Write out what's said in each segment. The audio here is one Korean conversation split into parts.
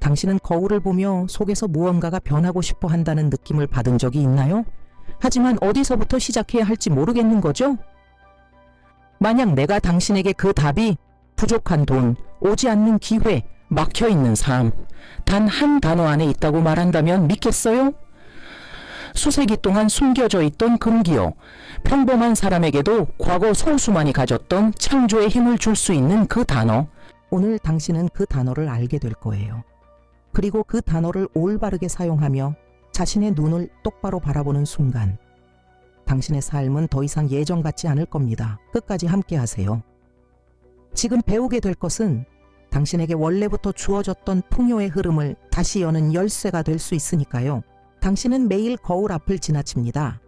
당신은 거울을 보며 속에서 무언가가 변하고 싶어 한다는 느낌을 받은 적이 있나요? 하지만 어디서부터 시작해야 할지 모르겠는 거죠? 만약 내가 당신에게 그 답이 부족한 돈, 오지 않는 기회, 막혀있는 삶, 단 한 단어 안에 있다고 말한다면 믿겠어요? 수세기 동안 숨겨져 있던 금기어, 평범한 사람에게도 과거 소수만이 가졌던 창조의 힘을 줄 수 있는 그 단어. 오늘 당신은 그 단어를 알게 될 거예요. 그리고 그 단어를 올바르게 사용하며 자신의 눈을 똑바로 바라보는 순간 당신의 삶은 더 이상 예전 같지 않을 겁니다. 끝까지 함께 하세요. 지금 배우게 될 것은 당신에게 원래부터 주어졌던 풍요의 흐름을 다시 여는 열쇠가 될 수 있으니까요. 당신은 매일 거울 앞을 지나칩니다.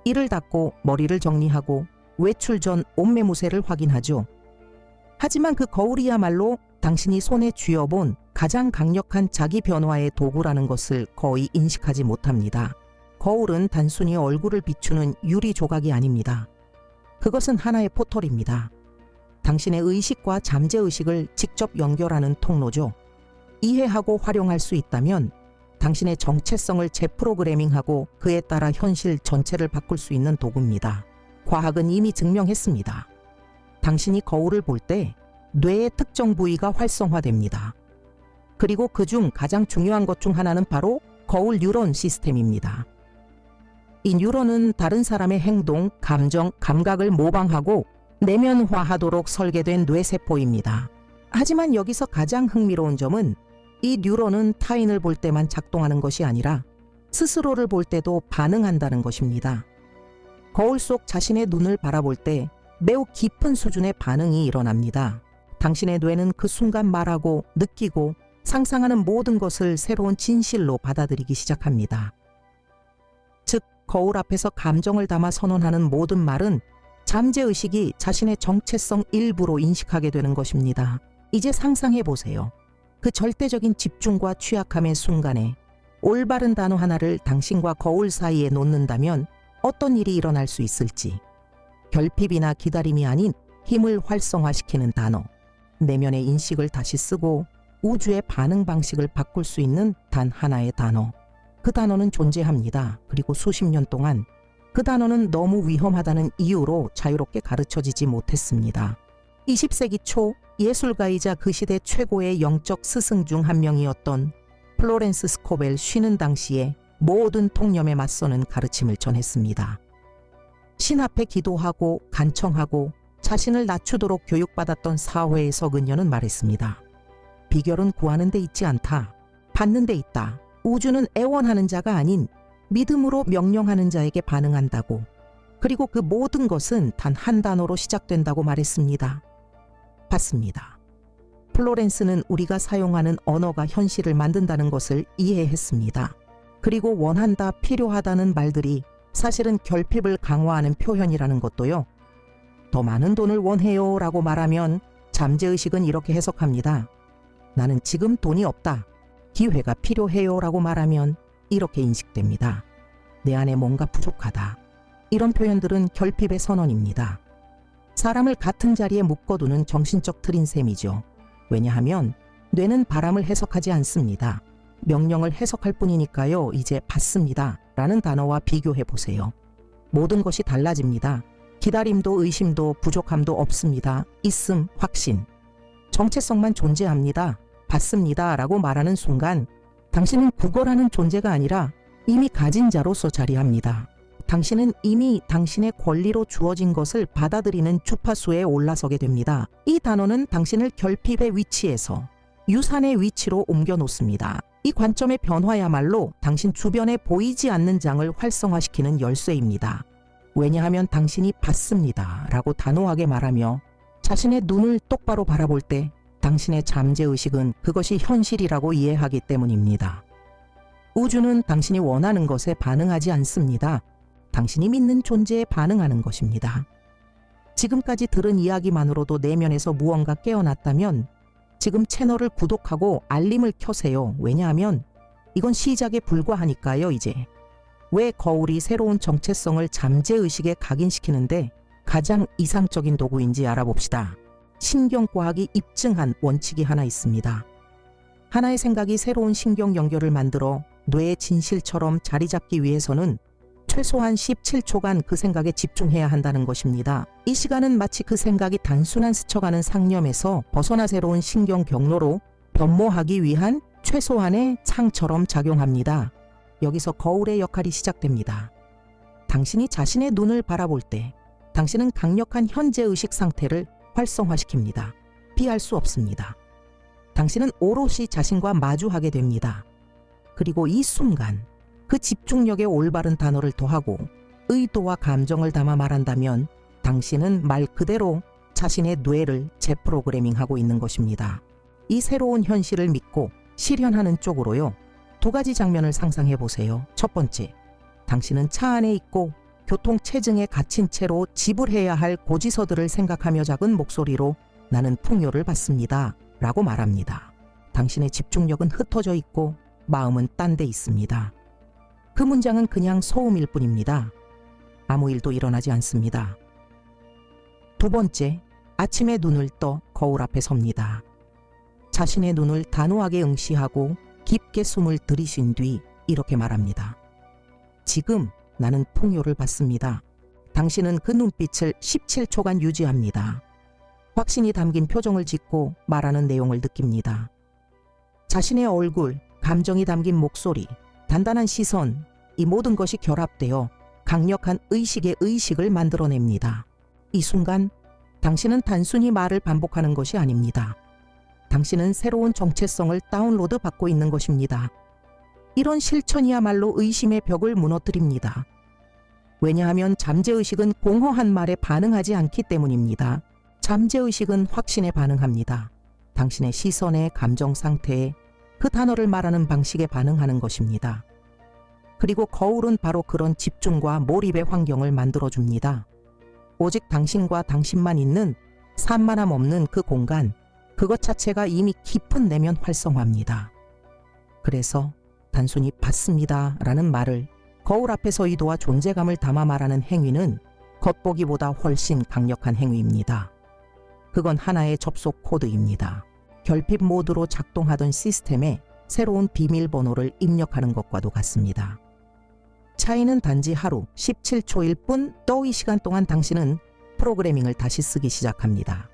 이를 닦고 머리를 정리하고 외출 전 옷매무새를 확인하죠. 하지만 그 거울이야말로 당신이 손에 쥐어본 가장 강력한 자기 변화의 도구라는 것을 거의 인식하지 못합니다. 거울은 단순히 얼굴을 비추는 유리 조각이 아닙니다. 그것은 하나의 포털입니다. 당신의 의식과 잠재의식을 직접 연결하는 통로죠. 이해하고 활용할 수 있다면 당신의 정체성을 재프로그래밍하고 그에 따라 현실 전체를 바꿀 수 있는 도구입니다. 과학은 이미 증명했습니다. 당신이 거울을 볼 때 뇌의 특정 부위가 활성화됩니다. 그리고 그중 가장 중요한 것 중 하나는 바로 거울 뉴런 시스템입니다. 이 뉴런은 다른 사람의 행동, 감정, 감각을 모방하고 내면화하도록 설계된 뇌세포입니다. 하지만 여기서 가장 흥미로운 점은 이 뉴런은 타인을 볼 때만 작동하는 것이 아니라 스스로를 볼 때도 반응한다는 것입니다. 거울 속 자신의 눈을 바라볼 때 매우 깊은 수준의 반응이 일어납니다. 당신의 뇌는 그 순간 말하고 느끼고 상상하는 모든 것을 새로운 진실로 받아들이기 시작합니다. 즉, 거울 앞에서 감정을 담아 선언하는 모든 말은 잠재의식이 자신의 정체성 일부로 인식하게 되는 것입니다. 이제 상상해 보세요. 그 절대적인 집중과 취약함의 순간에 올바른 단어 하나를 당신과 거울 사이에 놓는다면 어떤 일이 일어날 수 있을지. 결핍이나 기다림이 아닌 힘을 활성화시키는 단어. 내면의 인식을 다시 쓰고 우주의 반응 방식을 바꿀 수 있는 단 하나의 단어. 그 단어는 존재합니다. 그리고 수십 년 동안 그 단어는 너무 위험하다는 이유로 자유롭게 가르쳐지지 못했습니다. 20세기 초 예술가이자 그 시대 최고의 영적 스승 중 한 명이었던 플로렌스 스코벨 쉬는 당시에 모든 통념에 맞서는 가르침을 전했습니다. 신 앞에 기도하고 간청하고 자신을 낮추도록 교육받았던 사회에서 그녀는 말했습니다. 비결은 구하는 데 있지 않다. 받는 데 있다. 우주는 애원하는 자가 아닌 믿음으로 명령하는 자에게 반응한다고. 그리고 그 모든 것은 단 한 단어로 시작된다고 말했습니다. 받습니다. 플로렌스는 우리가 사용하는 언어가 현실을 만든다는 것을 이해했습니다. 그리고 원한다, 필요하다는 말들이 사실은 결핍을 강화하는 표현이라는 것도요. 더 많은 돈을 원해요 라고 말하면 잠재의식은 이렇게 해석합니다. 나는 지금 돈이 없다. 기회가 필요해요 라고 말하면 이렇게 인식됩니다. 내 안에 뭔가 부족하다. 이런 표현들은 결핍의 선언입니다. 사람을 같은 자리에 묶어두는 정신적 틀인 셈이죠. 왜냐하면 뇌는 바람을 해석하지 않습니다. 명령을 해석할 뿐이니까요. 이제 받습니다 라는 단어와 비교해 보세요. 모든 것이 달라집니다. 기다림도 의심도 부족함도 없습니다. 있음, 확신. 정체성만 존재합니다. 받습니다 라고 말하는 순간 당신은 국어라는 존재가 아니라 이미 가진 자로서 자리합니다. 당신은 이미 당신의 권리로 주어진 것을 받아들이는 주파수에 올라서게 됩니다. 이 단어는 당신을 결핍의 위치에서 유산의 위치로 옮겨 놓습니다. 이 관점의 변화야말로 당신 주변에 보이지 않는 장을 활성화시키는 열쇠입니다. 왜냐하면 당신이 받습니다 라고 단호하게 말하며 자신의 눈을 똑바로 바라볼 때 당신의 잠재의식은 그것이 현실이라고 이해하기 때문입니다. 우주는 당신이 원하는 것에 반응하지 않습니다. 당신이 믿는 존재에 반응하는 것입니다. 지금까지 들은 이야기만으로도 내면에서 무언가 깨어났다면 지금 채널을 구독하고 알림을 켜세요. 왜냐하면 이건 시작에 불과하니까요. 이제 왜 거울이 새로운 정체성을 잠재의식에 각인시키는데 가장 이상적인 도구인지 알아봅시다. 신경과학이 입증한 원칙이 하나 있습니다. 하나의 생각이 새로운 신경 연결을 만들어 뇌의 진실처럼 자리 잡기 위해서는 최소한 17초간 그 생각에 집중해야 한다는 것입니다. 이 시간은 마치 그 생각이 단순한 스쳐가는 상념에서 벗어나 새로운 신경 경로로 변모하기 위한 최소한의 창처럼 작용합니다. 여기서 거울의 역할이 시작됩니다. 당신이 자신의 눈을 바라볼 때 당신은 강력한 현재의식 상태를 활성화시킵니다. 피할 수 없습니다. 당신은 오롯이 자신과 마주하게 됩니다. 그리고 이 순간 그 집중력에 올바른 단어를 더하고 의도와 감정을 담아 말한다면 당신은 말 그대로 자신의 뇌를 재프로그래밍하고 있는 것입니다. 이 새로운 현실을 믿고 실현하는 쪽으로요. 두 가지 장면을 상상해 보세요. 첫 번째, 당신은 차 안에 있고 교통체증에 갇힌 채로 지불해야 할 고지서들을 생각하며 작은 목소리로 나는 풍요를 받습니다. 라고 말합니다. 당신의 집중력은 흩어져 있고 마음은 딴 데 있습니다. 그 문장은 그냥 소음일 뿐입니다. 아무 일도 일어나지 않습니다. 두 번째, 아침에 눈을 떠 거울 앞에 섭니다. 자신의 눈을 단호하게 응시하고 깊게 숨을 들이쉰 뒤 이렇게 말합니다. 지금 나는 풍요를 받습니다. 당신은 그 눈빛을 17초간 유지합니다. 확신이 담긴 표정을 짓고 말하는 내용을 느낍니다. 자신의 얼굴, 감정이 담긴 목소리, 단단한 시선, 이 모든 것이 결합되어 강력한 의식의 의식을 만들어냅니다. 이 순간 당신은 단순히 말을 반복하는 것이 아닙니다. 당신은 새로운 정체성을 다운로드 받고 있는 것입니다. 이런 실천이야말로 의심의 벽을 무너뜨립니다. 왜냐하면 잠재의식은 공허한 말에 반응하지 않기 때문입니다. 잠재의식은 확신에 반응합니다. 당신의 시선에, 감정 상태에, 그 단어를 말하는 방식에 반응하는 것입니다. 그리고 거울은 바로 그런 집중과 몰입의 환경을 만들어줍니다. 오직 당신과 당신만 있는 산만함 없는 그 공간, 그것 자체가 이미 깊은 내면 활성화입니다. 그래서 단순히 받습니다 라는 말을 거울 앞에서 의도와 존재감을 담아 말하는 행위는 겉보기보다 훨씬 강력한 행위입니다. 그건 하나의 접속 코드입니다. 결핍 모드로 작동하던 시스템에 새로운 비밀번호를 입력하는 것과도 같습니다. 차이는 단지 하루 17초일 뿐 또 이 시간 동안 당신은 프로그래밍을 다시 쓰기 시작합니다.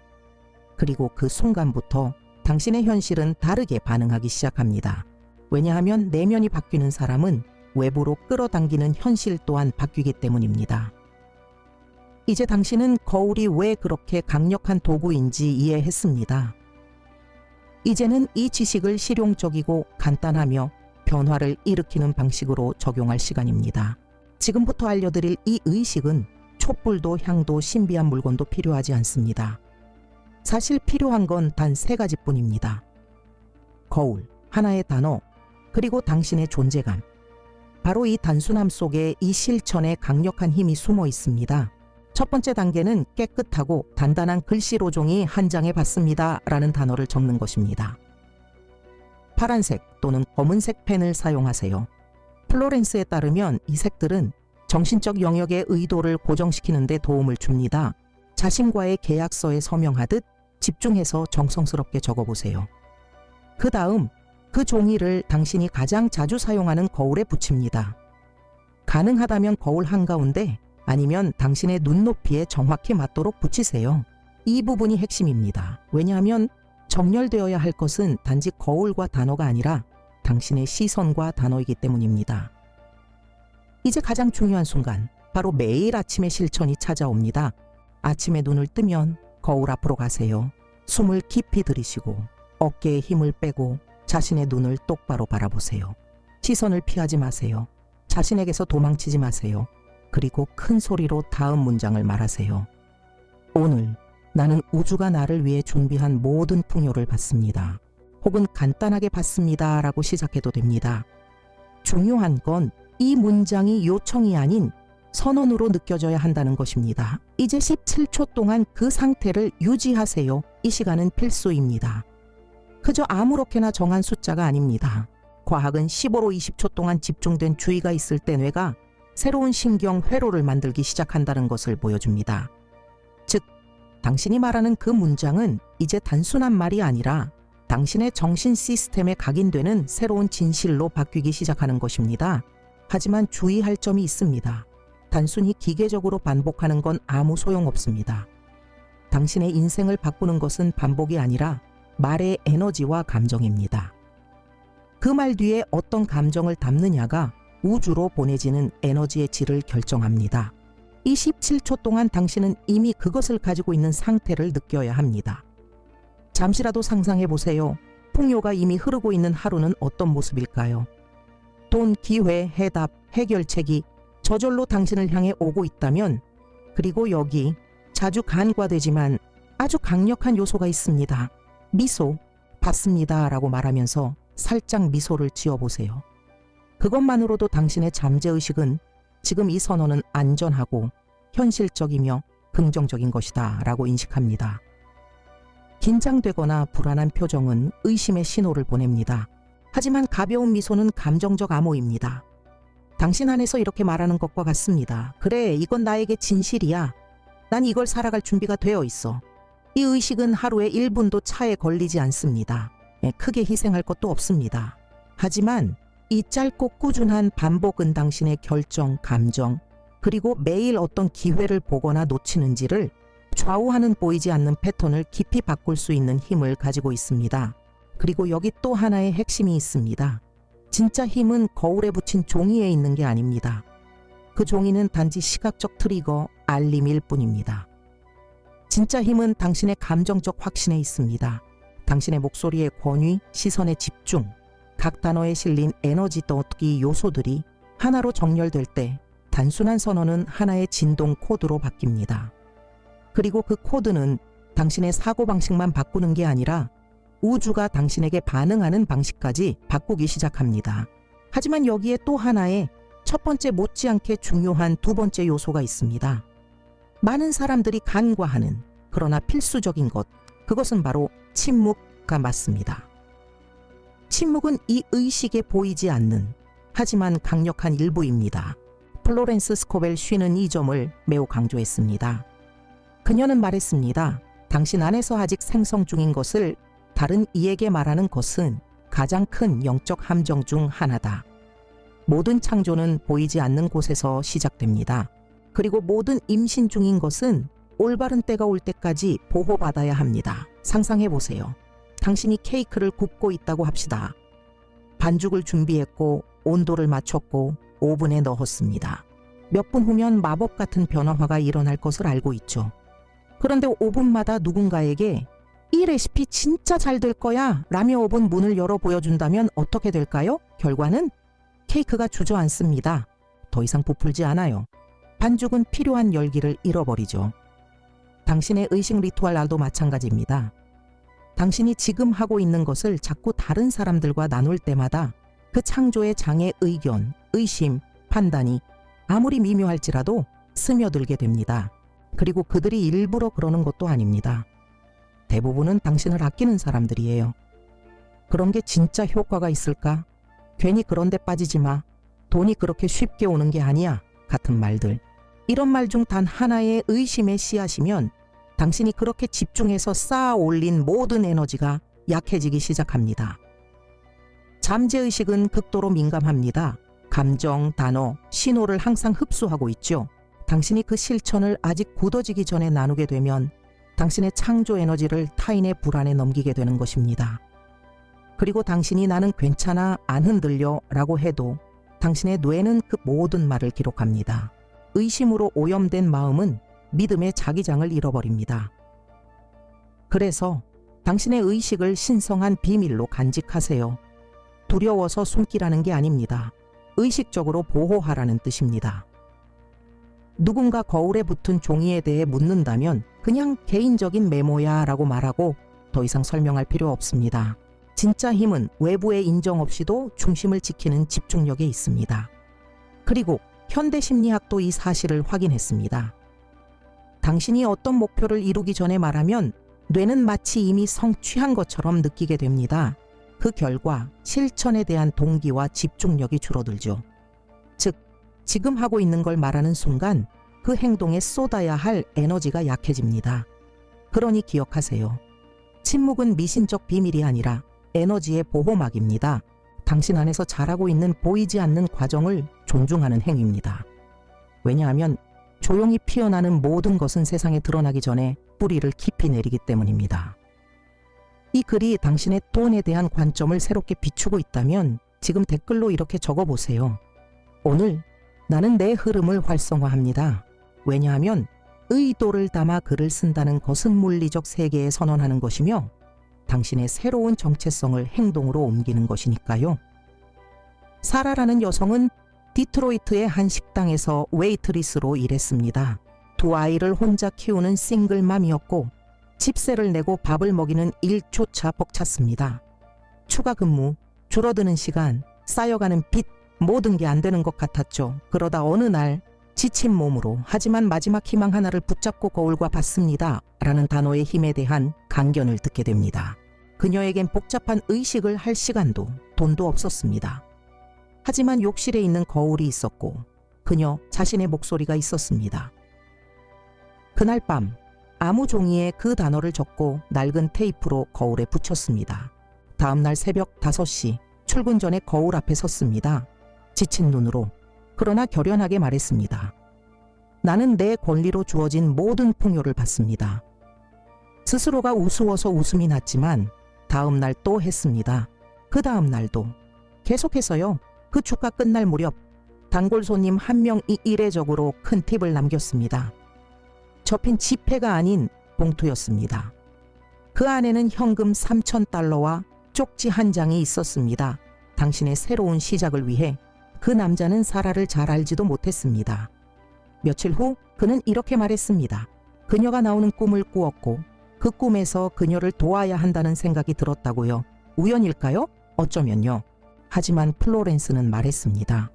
그리고 그 순간부터 당신의 현실은 다르게 반응하기 시작합니다. 왜냐하면 내면이 바뀌는 사람은 외부로 끌어당기는 현실 또한 바뀌기 때문입니다. 이제 당신은 거울이 왜 그렇게 강력한 도구인지 이해했습니다. 이제는 이 지식을 실용적이고 간단하며 변화를 일으키는 방식으로 적용할 시간입니다. 지금부터 알려드릴 이 의식은 촛불도 향도 신비한 물건도 필요하지 않습니다. 사실 필요한 건 단 3가지뿐입니다. 거울, 하나의 단어, 그리고 당신의 존재감. 바로 이 단순함 속에 이 실천에 강력한 힘이 숨어 있습니다. 첫 번째 단계는 깨끗하고 단단한 글씨로 종이 한 장에 받습니다 라는 단어를 적는 것입니다. 파란색 또는 검은색 펜을 사용하세요. 플로렌스에 따르면 이 색들은 정신적 영역의 의도를 고정시키는 데 도움을 줍니다. 자신과의 계약서에 서명하듯 집중해서 정성스럽게 적어보세요. 그 다음 그 종이를 당신이 가장 자주 사용하는 거울에 붙입니다. 가능하다면 거울 한가운데 아니면 당신의 눈높이에 정확히 맞도록 붙이세요. 이 부분이 핵심입니다. 왜냐하면 정렬되어야 할 것은 단지 거울과 단어가 아니라 당신의 시선과 단어이기 때문입니다. 이제 가장 중요한 순간, 바로 매일 아침의 실천이 찾아옵니다. 아침에 눈을 뜨면 거울 앞으로 가세요. 숨을 깊이 들이쉬고 어깨에 힘을 빼고 자신의 눈을 똑바로 바라보세요. 시선을 피하지 마세요. 자신에게서 도망치지 마세요. 그리고 큰 소리로 다음 문장을 말하세요. 오늘 나는 우주가 나를 위해 준비한 모든 풍요를 받습니다. 혹은 간단하게 받습니다 라고 시작해도 됩니다. 중요한 건 이 문장이 요청이 아닌 선언으로 느껴져야 한다는 것입니다. 이제 17초 동안 그 상태를 유지하세요. 이 시간은 필수입니다. 그저 아무렇게나 정한 숫자가 아닙니다. 과학은 15로 20초 동안 집중된 주의가 있을 때 뇌가 새로운 신경 회로를 만들기 시작한다는 것을 보여줍니다. 즉, 당신이 말하는 그 문장은 이제 단순한 말이 아니라 당신의 정신 시스템에 각인되는 새로운 진실로 바뀌기 시작하는 것입니다. 하지만 주의할 점이 있습니다. 단순히 기계적으로 반복하는 건 아무 소용없습니다. 당신의 인생을 바꾸는 것은 반복이 아니라 말의 에너지와 감정입니다. 그 말 뒤에 어떤 감정을 담느냐가 우주로 보내지는 에너지의 질을 결정합니다. 이 17초 동안 당신은 이미 그것을 가지고 있는 상태를 느껴야 합니다. 잠시라도 상상해 보세요. 풍요가 이미 흐르고 있는 하루는 어떤 모습일까요? 돈, 기회, 해답, 해결책이 저절로 당신을 향해 오고 있다면, 그리고 여기 자주 간과되지만 아주 강력한 요소가 있습니다. 미소, 받습니다 라고 말하면서 살짝 미소를 지어보세요. 그것만으로도 당신의 잠재의식은 지금 이 선언은 안전하고 현실적이며 긍정적인 것이다 라고 인식합니다. 긴장되거나 불안한 표정은 의심의 신호를 보냅니다. 하지만 가벼운 미소는 감정적 암호입니다. 당신 안에서 이렇게 말하는 것과 같습니다. 그래, 이건 나에게 진실이야. 난 이걸 살아갈 준비가 되어 있어. 이 의식은 하루에 1분도 차에 걸리지 않습니다. 크게 희생할 것도 없습니다. 하지만 이 짧고 꾸준한 반복은 당신의 결정, 감정, 그리고 매일 어떤 기회를 보거나 놓치는지를 좌우하는 보이지 않는 패턴을 깊이 바꿀 수 있는 힘을 가지고 있습니다. 그리고 여기 또 하나의 핵심이 있습니다. 진짜 힘은 거울에 붙인 종이에 있는 게 아닙니다. 그 종이는 단지 시각적 트리거, 알림일 뿐입니다. 진짜 힘은 당신의 감정적 확신에 있습니다. 당신의 목소리의 권위, 시선의 집중, 각 단어에 실린 에너지 떠오르기 요소들이 하나로 정렬될 때 단순한 선언은 하나의 진동 코드로 바뀝니다. 그리고 그 코드는 당신의 사고방식만 바꾸는 게 아니라 우주가 당신에게 반응하는 방식까지 바꾸기 시작합니다. 하지만 여기에 또 하나의 첫 번째 못지않게 중요한 두 번째 요소가 있습니다. 많은 사람들이 간과하는, 그러나 필수적인 것, 그것은 바로 침묵가 맞습니다. 침묵은 이 의식에 보이지 않는, 하지만 강력한 일부입니다. 플로렌스 스코벨 쉬는 이 점을 매우 강조했습니다. 그녀는 말했습니다. 당신 안에서 아직 생성 중인 것을 다른 이에게 말하는 것은 가장 큰 영적 함정 중 하나다. 모든 창조는 보이지 않는 곳에서 시작됩니다. 그리고 모든 임신 중인 것은 올바른 때가 올 때까지 보호받아야 합니다. 상상해 보세요. 당신이 케이크를 굽고 있다고 합시다. 반죽을 준비했고 온도를 맞췄고 오븐에 넣었습니다. 몇 분 후면 마법 같은 변화가 일어날 것을 알고 있죠. 그런데 5분마다 누군가에게 이 레시피 진짜 잘 될 거야 라며 오븐 문을 열어 보여준다면 어떻게 될까요? 결과는 케이크가 주저앉습니다. 더 이상 부풀지 않아요. 반죽은 필요한 열기를 잃어버리죠. 당신의 의식 리투알도 마찬가지입니다. 당신이 지금 하고 있는 것을 자꾸 다른 사람들과 나눌 때마다 그 창조의 장의 의견, 의심, 판단이 아무리 미묘할지라도 스며들게 됩니다. 그리고 그들이 일부러 그러는 것도 아닙니다. 대부분은 당신을 아끼는 사람들이에요. 그런 게 진짜 효과가 있을까? 괜히 그런 데 빠지지 마. 돈이 그렇게 쉽게 오는 게 아니야. 같은 말들. 이런 말 중 단 하나의 의심의 씨앗이면 당신이 그렇게 집중해서 쌓아 올린 모든 에너지가 약해지기 시작합니다. 잠재의식은 극도로 민감합니다. 감정, 단어, 신호를 항상 흡수하고 있죠. 당신이 그 실천을 아직 굳어지기 전에 나누게 되면 당신의 창조 에너지를 타인의 불안에 넘기게 되는 것입니다. 그리고 당신이 나는 괜찮아, 안 흔들려 라고 해도 당신의 뇌는 그 모든 말을 기록합니다. 의심으로 오염된 마음은 믿음의 자기장을 잃어버립니다. 그래서 당신의 의식을 신성한 비밀로 간직하세요. 두려워서 숨기라는 게 아닙니다. 의식적으로 보호하라는 뜻입니다. 누군가 거울에 붙은 종이에 대해 묻는다면 그냥 개인적인 메모야 라고 말하고 더 이상 설명할 필요 없습니다. 진짜 힘은 외부의 인정 없이도 중심을 지키는 집중력에 있습니다. 그리고 현대 심리학도 이 사실을 확인했습니다. 당신이 어떤 목표를 이루기 전에 말하면 뇌는 마치 이미 성취한 것처럼 느끼게 됩니다. 그 결과 실천에 대한 동기와 집중력이 줄어들죠. 즉, 지금 하고 있는 걸 말하는 순간 그 행동에 쏟아야 할 에너지가 약해집니다. 그러니 기억하세요. 침묵은 미신적 비밀이 아니라 에너지의 보호막입니다. 당신 안에서 자라고 있는 보이지 않는 과정을 존중하는 행위입니다. 왜냐하면 조용히 피어나는 모든 것은 세상에 드러나기 전에 뿌리를 깊이 내리기 때문입니다. 이 글이 당신의 돈에 대한 관점을 새롭게 비추고 있다면 지금 댓글로 이렇게 적어보세요. 오늘 나는 내 흐름을 활성화합니다. 왜냐하면 의도를 담아 글을 쓴다는 것은 물리적 세계에 선언하는 것이며 당신의 새로운 정체성을 행동으로 옮기는 것이니까요. 사라라는 여성은 디트로이트의 한 식당에서 웨이트리스로 일했습니다. 두 아이를 혼자 키우는 싱글맘이었고 집세를 내고 밥을 먹이는 일조차 벅찼습니다. 추가 근무, 줄어드는 시간, 쌓여가는 빚, 모든 게 안 되는 것 같았죠. 그러다 어느 날 지친 몸으로 하지만 마지막 희망 하나를 붙잡고 거울과 봤습니다. 라는 단어의 힘에 대한 강견을 듣게 됩니다. 그녀에겐 복잡한 의식을 할 시간도 돈도 없었습니다. 하지만 욕실에 있는 거울이 있었고 그녀 자신의 목소리가 있었습니다. 그날 밤 아무 종이에 그 단어를 적고 낡은 테이프로 거울에 붙였습니다. 다음 날 새벽 5시 출근 전에 거울 앞에 섰습니다. 지친 눈으로 그러나 결연하게 말했습니다. 나는 내 권리로 주어진 모든 풍요를 받습니다. 스스로가 우스워서 웃음이 났지만 다음 날 또 했습니다. 그 다음 날도 계속해서요. 그 주가 끝날 무렵 단골 손님 한 명이 이례적으로 큰 팁을 남겼습니다. 접힌 지폐가 아닌 봉투였습니다. 그 안에는 현금 3,000달러와 쪽지 한 장이 있었습니다. 당신의 새로운 시작을 위해. 그 남자는 사라를 잘 알지도 못했습니다. 며칠 후 그는 이렇게 말했습니다. 그녀가 나오는 꿈을 꾸었고 그 꿈에서 그녀를 도와야 한다는 생각이 들었다고요. 우연일까요? 어쩌면요. 하지만 플로렌스는 말했습니다.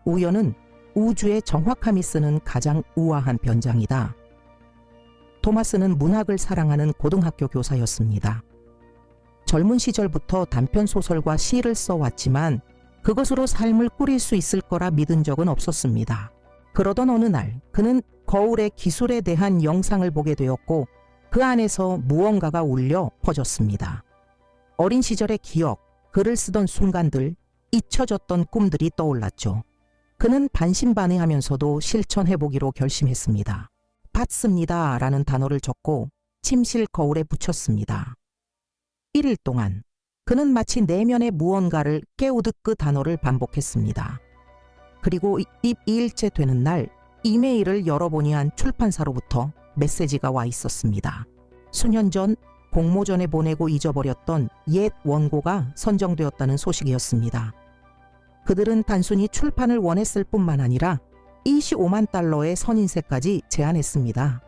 우연은 우주의 정확함이 쓰는 가장 우아한 변장이다. 토마스는 문학을 사랑하는 고등학교 교사였습니다. 젊은 시절부터 단편 소설과 시를 써왔지만 그것으로 삶을 꾸릴 수 있을 거라 믿은 적은 없었습니다. 그러던 어느 날 그는 거울의 기술에 대한 영상을 보게 되었고 그 안에서 무언가가 울려 퍼졌습니다. 어린 시절의 기억, 글을 쓰던 순간들, 잊혀졌던 꿈들이 떠올랐죠. 그는 반신반의하면서도 실천해보기로 결심했습니다. 받습니다 라는 단어를 적고 침실 거울에 붙였습니다. 1일 동안 그는 마치 내면의 무언가를 깨우듯 그 단어를 반복했습니다. 그리고 2일째 되는 날 이메일을 열어보니 한 출판사로부터 메시지가 와 있었습니다. 수년 전 공모전에 보내고 잊어버렸던 옛 원고가 선정되었다는 소식이었습니다. 그들은 단순히 출판을 원했을 뿐만 아니라 25만 달러의 선인세까지 제안했습니다.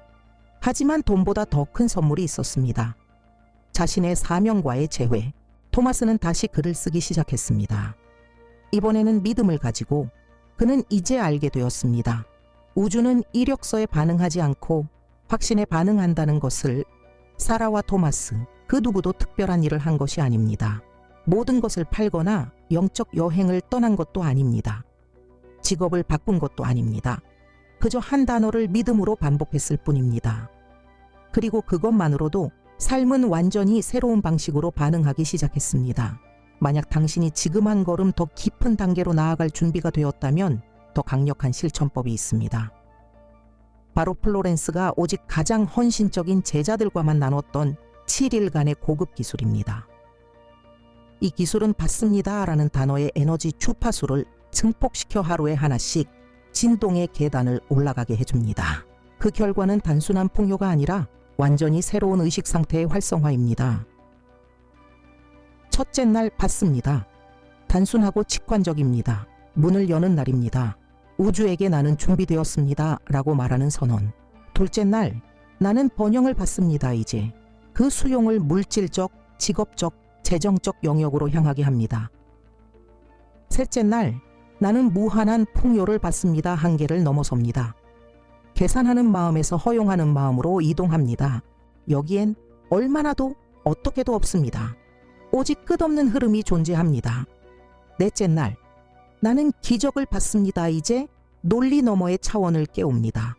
하지만 돈보다 더 큰 선물이 있었습니다. 자신의 사명과의 재회. 토마스는 다시 글을 쓰기 시작했습니다. 이번에는 믿음을 가지고 그는 이제 알게 되었습니다. 우주는 이력서에 반응하지 않고 확신에 반응한다는 것을 사라와 토마스, 그 누구도 특별한 일을 한 것이 아닙니다. 모든 것을 팔거나 영적 여행을 떠난 것도 아닙니다. 직업을 바꾼 것도 아닙니다. 그저 한 단어를 믿음으로 반복했을 뿐입니다. 그리고 그것만으로도 삶은 완전히 새로운 방식으로 반응하기 시작했습니다. 만약 당신이 지금 한 걸음 더 깊은 단계로 나아갈 준비가 되었다면 더 강력한 실천법이 있습니다. 바로 플로렌스가 오직 가장 헌신적인 제자들과만 나눴던 7일간의 고급 기술입니다. 이 기술은 받습니다 라는 단어의 에너지 주파수를 증폭시켜 하루에 하나씩 진동의 계단을 올라가게 해줍니다. 그 결과는 단순한 풍요가 아니라 완전히 새로운 의식 상태의 활성화입니다. 첫째 날 받습니다. 단순하고 직관적입니다. 문을 여는 날입니다. 우주에게 나는 준비되었습니다 라고 말하는 선언. 둘째 날 나는 번영을 받습니다. 이제 그 수용을 물질적, 직업적, 재정적 영역으로 향하게 합니다. 셋째 날 나는 무한한 풍요를 받습니다. 한계를 넘어섭니다. 계산하는 마음에서 허용하는 마음으로 이동합니다. 여기엔 얼마나도 어떻게도 없습니다. 오직 끝없는 흐름이 존재합니다. 넷째 날 나는 기적을 받습니다. 이제 논리 너머의 차원을 깨웁니다.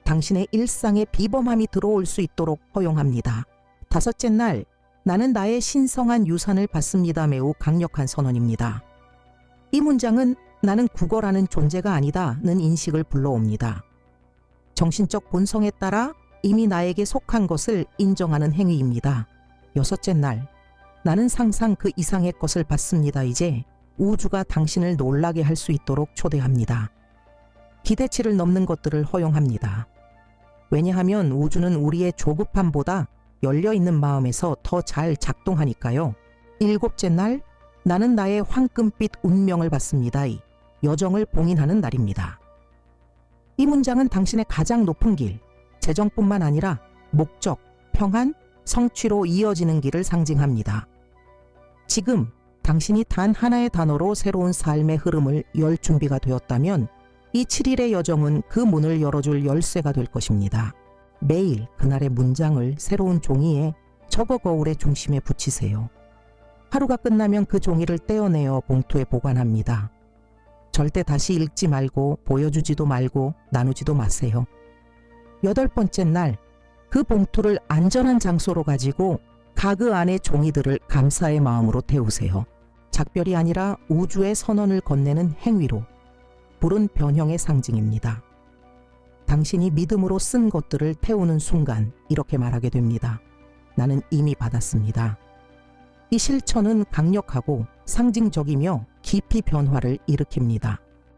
당신의 일상에 비범함이 들어올 수 있도록 허용합니다. 다섯째 날 나는 나의 신성한 유산을 받습니다. 매우 강력한 선언입니다. 이 문장은 나는 국어라는 존재가 아니다는 인식을 불러옵니다. 정신적 본성에 따라 이미 나에게 속한 것을 인정하는 행위입니다. 여섯째 날, 나는 상상 그 이상의 것을 받습니다. 이제 우주가 당신을 놀라게 할 수 있도록 초대합니다. 기대치를 넘는 것들을 허용합니다. 왜냐하면 우주는 우리의 조급함보다 열려있는 마음에서 더 잘 작동하니까요. 일곱째 날, 나는 나의 황금빛 운명을 받습니다. 이 여정을 봉인하는 날입니다. 이 문장은 당신의 가장 높은 길, 재정뿐만 아니라 목적, 평안, 성취로 이어지는 길을 상징합니다. 지금 당신이 단 하나의 단어로 새로운 삶의 흐름을 열 준비가 되었다면 이 7일의 여정은 그 문을 열어줄 열쇠가 될 것입니다. 매일 그날의 문장을 새로운 종이에 적어 거울의 중심에 붙이세요. 하루가 끝나면 그 종이를 떼어내어 봉투에 보관합니다. 절대 다시 읽지 말고 보여주지도 말고 나누지도 마세요. 여덟 번째 날, 그 봉투를 안전한 장소로 가지고 가그 안의 종이들을 감사의 마음으로 태우세요. 작별이 아니라 우주의 선언을 건네는 행위로, 불은 변형의 상징입니다. 당신이 믿음으로 쓴 것들을 태우는 순간 이렇게 말하게 됩니다. 나는 이미 받았습니다. 이 실천은 강력하고 상징적이며 깊이 변화를 일으킵니다.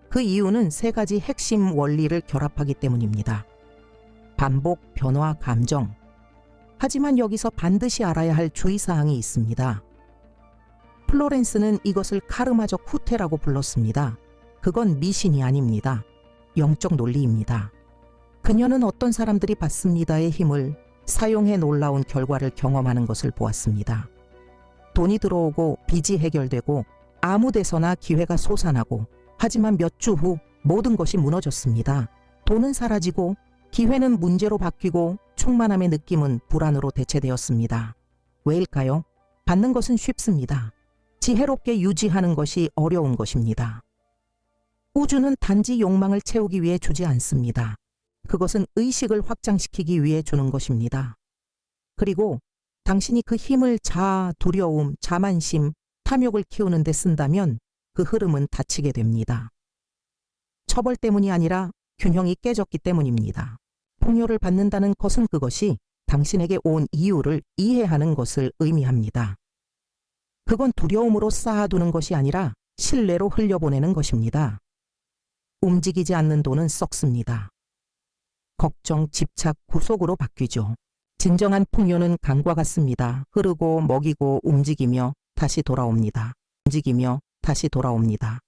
그 이유는 세 가지 핵심 원리를 결합하기 때문입니다. 반복, 변화, 감정. 하지만 여기서 반드시 알아야 할 주의사항이 있습니다. 플로렌스는 이것을 카르마적 후퇴라고 불렀습니다. 그건 미신이 아닙니다. 영적 논리입니다. 그녀는 어떤 사람들이 받습니다의 힘을 사용해 놀라운 결과를 경험하는 것을 보았습니다. 돈이 들어오고 빚이 해결되고 아무 데서나 기회가 솟아나고, 하지만 몇 주 후 모든 것이 무너졌습니다. 돈은 사라지고 기회는 문제로 바뀌고 충만함의 느낌은 불안으로 대체되었습니다. 왜일까요? 받는 것은 쉽습니다. 지혜롭게 유지하는 것이 어려운 것입니다. 우주는 단지 욕망을 채우기 위해 주지 않습니다. 그것은 의식을 확장시키기 위해 주는 것입니다. 그리고 당신이 그 힘을 자아, 두려움, 자만심, 탐욕을 키우는 데 쓴다면 그 흐름은 닫히게 됩니다. 처벌 때문이 아니라 균형이 깨졌기 때문입니다. 폭료를 받는다는 것은 그것이 당신에게 온 이유를 이해하는 것을 의미합니다. 그건 두려움으로 쌓아두는 것이 아니라 신뢰로 흘려보내는 것입니다. 움직이지 않는 돈은 썩습니다. 걱정, 집착, 구속으로 바뀌죠. 진정한 풍요는 강과 같습니다. 흐르고 먹이고 움직이며 다시 돌아옵니다. 움직이며 다시 돌아옵니다.